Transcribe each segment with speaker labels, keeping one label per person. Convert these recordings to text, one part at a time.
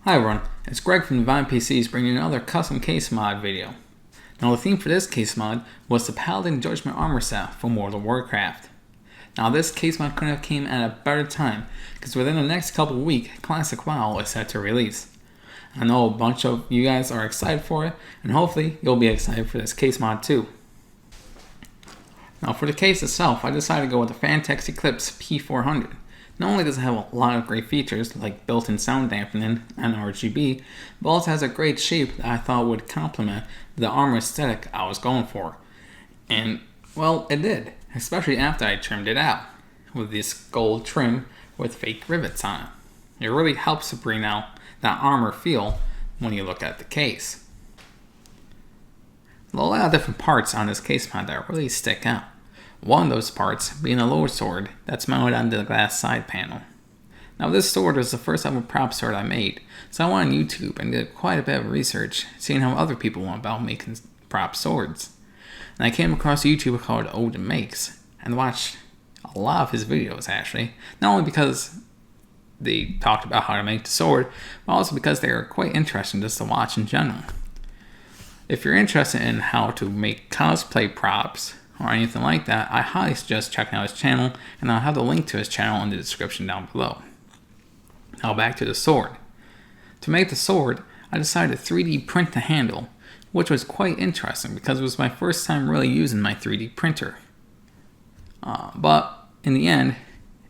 Speaker 1: Hi everyone, it's Greg from DivinePCs bringing another custom case mod video. Now the theme for this case mod was the Paladin Judgment armor set from World of Warcraft. Now this case mod couldn't have came at a better time, because within the next couple of weeks, Classic WoW is set to release. I know a bunch of you guys are excited for it, and hopefully you'll be excited for this case mod too. Now for the case itself, I decided to go with the Phanteks Eclipse P400. Not only does it have a lot of great features like built-in sound dampening and RGB, but also has a great shape that I thought would complement the armor aesthetic I was going for. And, well, it did, especially after I trimmed it out with this gold trim with fake rivets on it. It really helps to bring out that armor feel when you look at the case. There are a lot of different parts on this case mod that really stick out. One of those parts being a lower sword that's mounted on the glass side panel. Now this sword was the first ever prop sword I made, so I went on YouTube and did quite a bit of research, seeing how other people went about making prop swords. And I came across a YouTuber called Odin Makes, and watched a lot of his videos actually, not only because they talked about how to make the sword, but also because they are quite interesting just to watch in general. If you're interested in how to make cosplay props, or anything like that, I highly suggest checking out his channel, and I'll have the link to his channel in the description down below. Now back to the sword. To make the sword, I decided to 3D print the handle, which was quite interesting because it was my first time really using my 3D printer. But in the end,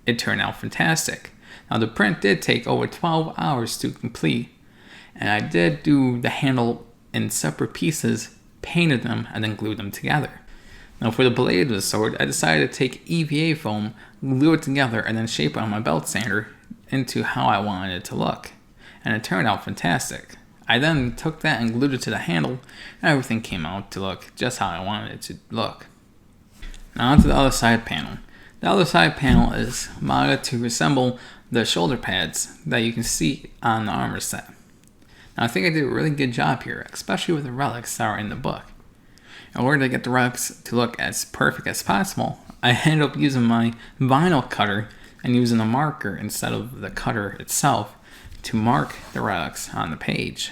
Speaker 1: it turned out fantastic. Now the print did take over 12 hours to complete, and I did do the handle in separate pieces, painted them, and then glued them together. Now for the blade of the sword, I decided to take EVA foam, glue it together, and then shape it on my belt sander into how I wanted it to look. And it turned out fantastic. I then took that and glued it to the handle, and everything came out to look just how I wanted it to look. Now onto the other side panel. The other side panel is modded to resemble the shoulder pads that you can see on the armor set. Now I think I did a really good job here, especially with the relics that are in the book. In order to get the relics to look as perfect as possible, I ended up using my vinyl cutter and using a marker instead of the cutter itself to mark the relics on the page.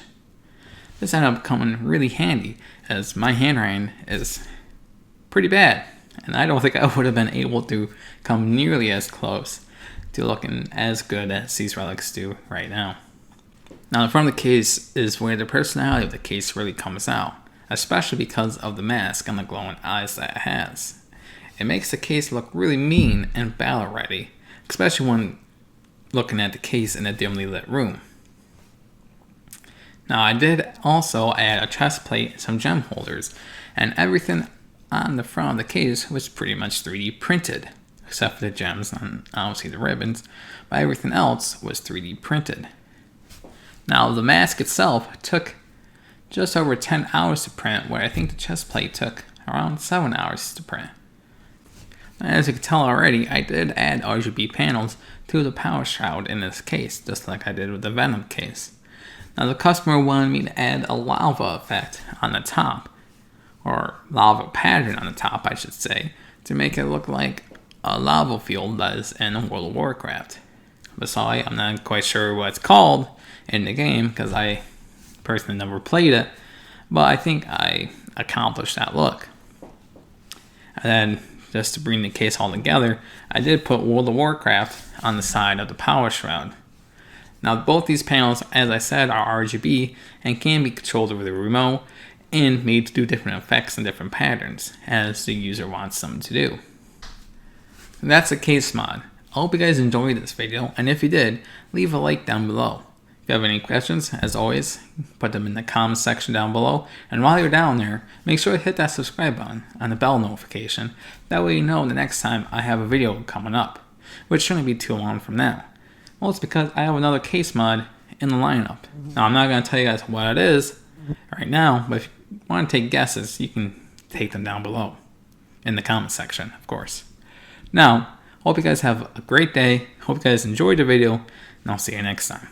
Speaker 1: This ended up coming really handy as my handwriting is pretty bad, and I don't think I would have been able to come nearly as close to looking as good as these relics do right now. Now the front of the case is where the personality of the case really comes out, especially because of the mask and the glowing eyes that it has. It makes the case look really mean and battle ready, especially when looking at the case in a dimly lit room. Now I did also add a chest plate and some gem holders, and everything on the front of the case was pretty much 3D printed, except for the gems and obviously the ribbons, but everything else was 3D printed. Now the mask itself took just over 10 hours to print, where I think the chest plate took around 7 hours to print. As you can tell already, I did add RGB panels to the power shroud in this case, just like I did with the Venom case. Now the customer wanted me to add a lava effect on the top, or lava pattern on the top I should say, to make it look like a lava field does in World of Warcraft. But sorry, I'm not quite sure what it's called in the game, because I personally never played it, but I think I accomplished that look. And then, just to bring the case all together, I did put World of Warcraft on the side of the power shroud. Now both these panels, as I said, are RGB and can be controlled over the remote and made to do different effects and different patterns as the user wants them to do. And that's the case mod. I hope you guys enjoyed this video, and if you did, leave a like down below. If you have any questions, as always, put them in the comments section down below. And while you're down there, make sure to hit that subscribe button and the bell notification. That way you know the next time I have a video coming up, which shouldn't be too long from now. Well, it's because I have another case mod in the lineup. Now, I'm not going to tell you guys what it is right now, but if you want to take guesses, you can take them down below in the comment section, of course. Now, hope you guys have a great day. Hope you guys enjoyed the video, and I'll see you next time.